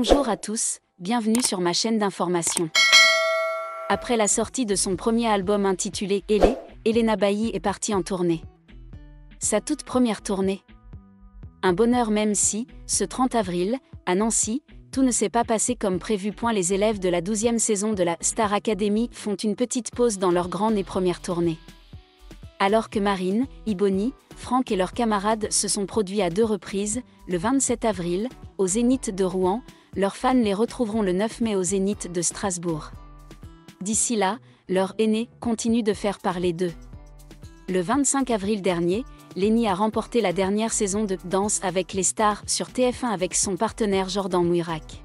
Bonjour à tous, bienvenue sur ma chaîne d'information. Après la sortie de son premier album intitulé Elé, Elena Bailly est partie en tournée. Sa toute première tournée. Un bonheur même si, ce 30 avril, à Nancy, tout ne s'est pas passé comme prévu. Les élèves de la 12e saison de la Star Academy font une petite pause dans leur grande et première tournée. Alors que Marine, Iboni, Franck et leurs camarades se sont produits à 2 reprises, le 27 avril, au Zénith de Rouen, leurs fans les retrouveront le 9 mai au Zénith de Strasbourg. D'ici là, leur aîné continue de faire parler d'eux. Le 25 avril dernier, Lenny a remporté la dernière saison de Danse avec les stars sur TF1 avec son partenaire Jordan Mouirac.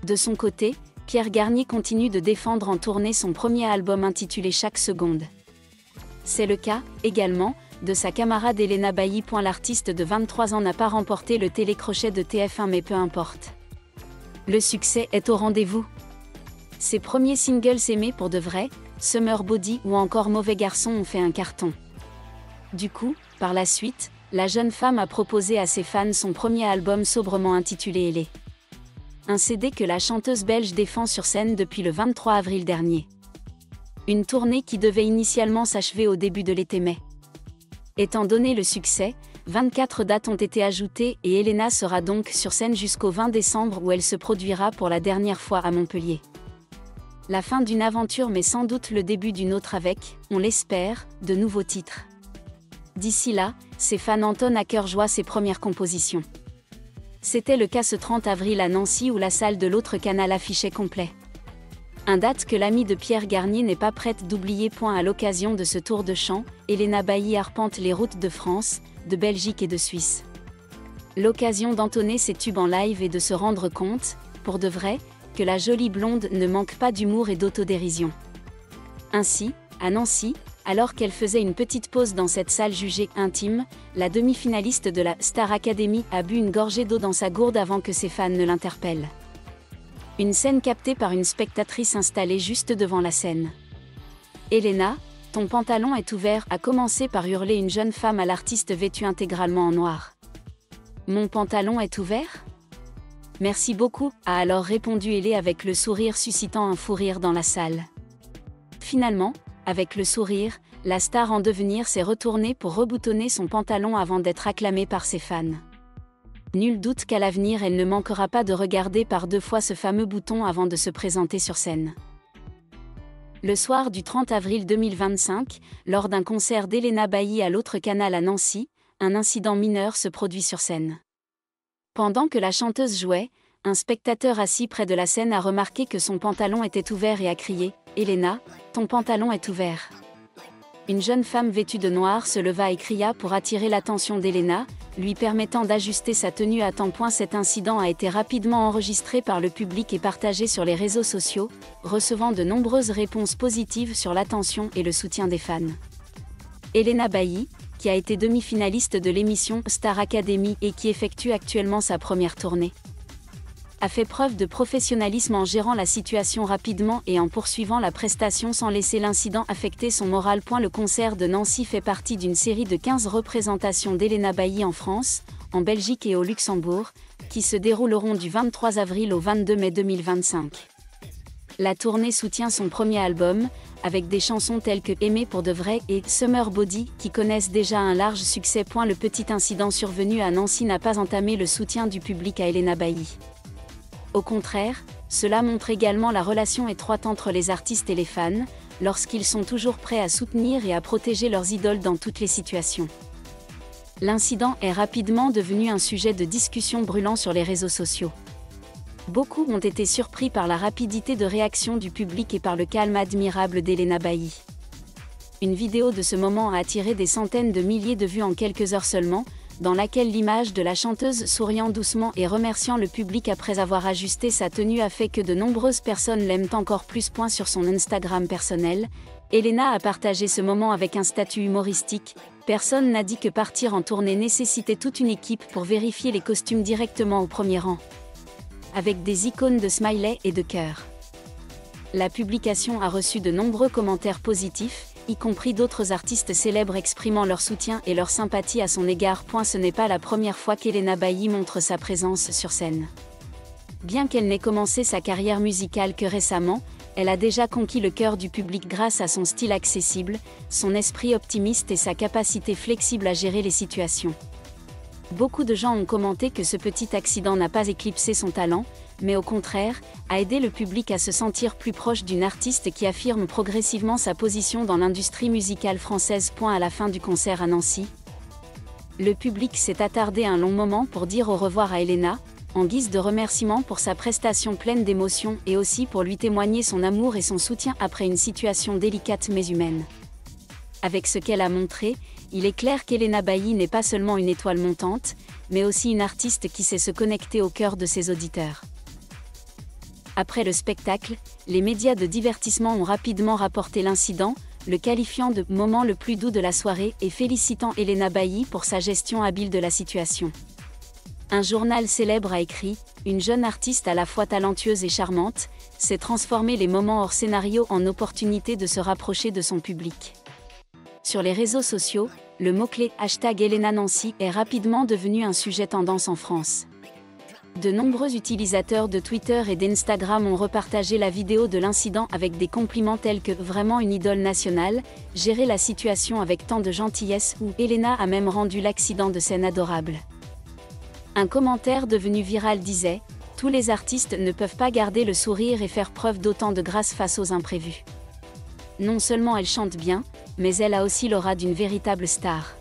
De son côté, Pierre Garnier continue de défendre en tournée son premier album intitulé Chaque seconde. C'est le cas, également, de sa camarade Elena Bailly. L'artiste de 23 ans n'a pas remporté le télécrochet de TF1 mais peu importe. Le succès est au rendez-vous. Ses premiers singles aimés pour de vrai, Summer Body ou encore Mauvais garçon ont fait un carton. Du coup, par la suite, la jeune femme a proposé à ses fans son premier album sobrement intitulé Elé. Un CD que la chanteuse belge défend sur scène depuis le 23 avril dernier. Une tournée qui devait initialement s'achever au début de l'été mai. Étant donné le succès, 24 dates ont été ajoutées et Elena sera donc sur scène jusqu'au 20 décembre où elle se produira pour la dernière fois à Montpellier. La fin d'une aventure mais sans doute le début d'une autre avec, on l'espère, de nouveaux titres. D'ici là, ses fans entonnent à cœur joie ses premières compositions. C'était le cas ce 30 avril à Nancy où la salle de l'autre canal affichait complet. Un date que l'amie de Pierre Garnier n'est pas prête d'oublier. À l'occasion de ce tour de chant, Elena Bailly arpente les routes de France, de Belgique et de Suisse. L'occasion d'entonner ses tubes en live et de se rendre compte, pour de vrai, que la jolie blonde ne manque pas d'humour et d'autodérision. Ainsi, à Nancy, alors qu'elle faisait une petite pause dans cette salle jugée intime, la demi-finaliste de la Star Academy a bu une gorgée d'eau dans sa gourde avant que ses fans ne l'interpellent. Une scène captée par une spectatrice installée juste devant la scène. « Elena, ton pantalon est ouvert » a commencé par hurler une jeune femme à l'artiste vêtue intégralement en noir. « Mon pantalon est ouvert ? Merci beaucoup » a alors répondu Elé avec le sourire suscitant un fou rire dans la salle. Finalement, avec le sourire, la star en devenir s'est retournée pour reboutonner son pantalon avant d'être acclamée par ses fans. Nul doute qu'à l'avenir elle ne manquera pas de regarder par 2 fois ce fameux bouton avant de se présenter sur scène. Le soir du 30 avril 2025, lors d'un concert d'Elena Bailly à l'autre canal à Nancy, un incident mineur se produit sur scène. Pendant que la chanteuse jouait, un spectateur assis près de la scène a remarqué que son pantalon était ouvert et a crié « Elena, ton pantalon est ouvert !» Une jeune femme vêtue de noir se leva et cria pour attirer l'attention d'Elena, lui permettant d'ajuster sa tenue à temps. Cet incident a été rapidement enregistré par le public et partagé sur les réseaux sociaux, recevant de nombreuses réponses positives sur l'attention et le soutien des fans. Elena Bailly, qui a été demi-finaliste de l'émission Star Academy et qui effectue actuellement sa première tournée, a fait preuve de professionnalisme en gérant la situation rapidement et en poursuivant la prestation sans laisser l'incident affecter son moral. Le concert de Nancy fait partie d'une série de 15 représentations d'Elena Bailly en France, en Belgique et au Luxembourg, qui se dérouleront du 23 avril au 22 mai 2025. La tournée soutient son premier album, avec des chansons telles que Aimer pour de vrai et Summer Body, qui connaissent déjà un large succès. Le petit incident survenu à Nancy n'a pas entamé le soutien du public à Elena Bailly. Au contraire, cela montre également la relation étroite entre les artistes et les fans, lorsqu'ils sont toujours prêts à soutenir et à protéger leurs idoles dans toutes les situations. L'incident est rapidement devenu un sujet de discussion brûlant sur les réseaux sociaux. Beaucoup ont été surpris par la rapidité de réaction du public et par le calme admirable d'Elena Bailly. Une vidéo de ce moment a attiré des centaines de milliers de vues en quelques heures seulement, dans laquelle l'image de la chanteuse souriant doucement et remerciant le public après avoir ajusté sa tenue a fait que de nombreuses personnes l'aiment encore plus. Sur son Instagram personnel, Elena a partagé ce moment avec un statut humoristique. Personne n'a dit que partir en tournée nécessitait toute une équipe pour vérifier les costumes directement au premier rang. Avec des icônes de smiley et de cœur. La publication a reçu de nombreux commentaires positifs, y compris d'autres artistes célèbres exprimant leur soutien et leur sympathie à son égard. Ce n'est pas la première fois qu'Elena Bailly montre sa présence sur scène. Bien qu'elle n'ait commencé sa carrière musicale que récemment, elle a déjà conquis le cœur du public grâce à son style accessible, son esprit optimiste et sa capacité flexible à gérer les situations. Beaucoup de gens ont commenté que ce petit accident n'a pas éclipsé son talent, mais au contraire, a aidé le public à se sentir plus proche d'une artiste qui affirme progressivement sa position dans l'industrie musicale française. À la fin du concert à Nancy, le public s'est attardé un long moment pour dire au revoir à Elena, en guise de remerciement pour sa prestation pleine d'émotion et aussi pour lui témoigner son amour et son soutien après une situation délicate mais humaine. Avec ce qu'elle a montré, il est clair qu'Elena Bailly n'est pas seulement une étoile montante, mais aussi une artiste qui sait se connecter au cœur de ses auditeurs. Après le spectacle, les médias de divertissement ont rapidement rapporté l'incident, le qualifiant de « moment le plus doux de la soirée » et félicitant Elena Bailly pour sa gestion habile de la situation. Un journal célèbre a écrit « Une jeune artiste à la fois talentueuse et charmante, s'est transformé les moments hors scénario en opportunité de se rapprocher de son public ». Sur les réseaux sociaux, le mot-clé #ElenaNancy est rapidement devenu un sujet tendance en France. De nombreux utilisateurs de Twitter et d'Instagram ont repartagé la vidéo de l'incident avec des compliments tels que « vraiment une idole nationale »,« gérer la situation avec tant de gentillesse » ou « Elena a même rendu l'accident de scène adorable ». Un commentaire devenu viral disait « Tous les artistes ne peuvent pas garder le sourire et faire preuve d'autant de grâce face aux imprévus. Non seulement elle chante bien, mais elle a aussi l'aura d'une véritable star. »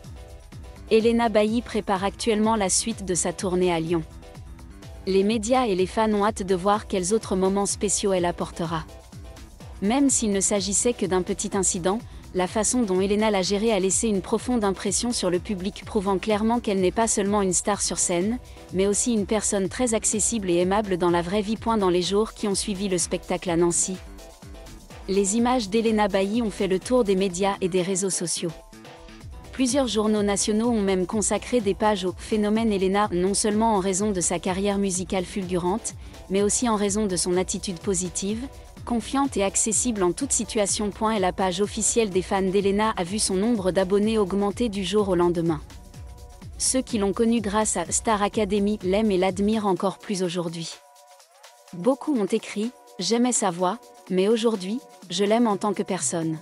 Elena Bailly prépare actuellement la suite de sa tournée à Lyon. Les médias et les fans ont hâte de voir quels autres moments spéciaux elle apportera. Même s'il ne s'agissait que d'un petit incident, la façon dont Elena l'a géré a laissé une profonde impression sur le public, prouvant clairement qu'elle n'est pas seulement une star sur scène, mais aussi une personne très accessible et aimable dans la vraie vie. Dans les jours qui ont suivi le spectacle à Nancy, les images d'Elena Bailly ont fait le tour des médias et des réseaux sociaux. Plusieurs journaux nationaux ont même consacré des pages au phénomène Elena, non seulement en raison de sa carrière musicale fulgurante, mais aussi en raison de son attitude positive, confiante et accessible en toute situation. Et la page officielle des fans d'Elena a vu son nombre d'abonnés augmenter du jour au lendemain. Ceux qui l'ont connue grâce à Star Academy l'aiment et l'admirent encore plus aujourd'hui. Beaucoup ont écrit « J'aimais sa voix, mais aujourd'hui, je l'aime en tant que personne ».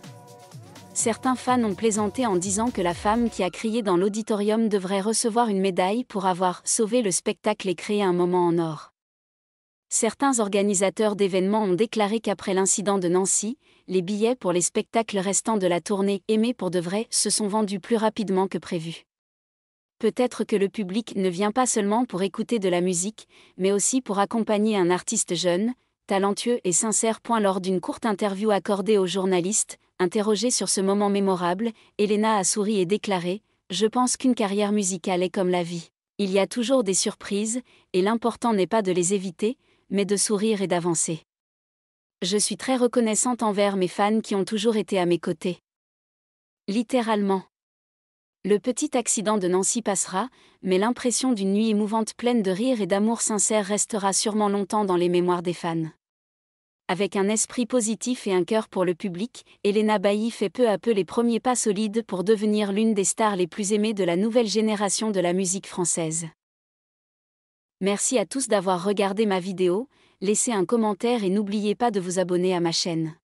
Certains fans ont plaisanté en disant que la femme qui a crié dans l'auditorium devrait recevoir une médaille pour avoir sauvé le spectacle et créé un moment en or. Certains organisateurs d'événements ont déclaré qu'après l'incident de Nancy, les billets pour les spectacles restants de la tournée « Aimer pour de vrai » se sont vendus plus rapidement que prévu. Peut-être que le public ne vient pas seulement pour écouter de la musique, mais aussi pour accompagner un artiste jeune, talentueux et sincère. Lors d'une courte interview accordée aux journalistes, interrogée sur ce moment mémorable, Elena a souri et déclaré « Je pense qu'une carrière musicale est comme la vie. Il y a toujours des surprises, et l'important n'est pas de les éviter, mais de sourire et d'avancer. Je suis très reconnaissante envers mes fans qui ont toujours été à mes côtés. » Littéralement. Le petit accident de Nancy passera, mais l'impression d'une nuit émouvante pleine de rire et d'amour sincère restera sûrement longtemps dans les mémoires des fans. Avec un esprit positif et un cœur pour le public, Elena Bailly fait peu à peu les premiers pas solides pour devenir l'une des stars les plus aimées de la nouvelle génération de la musique française. Merci à tous d'avoir regardé ma vidéo, laissez un commentaire et n'oubliez pas de vous abonner à ma chaîne.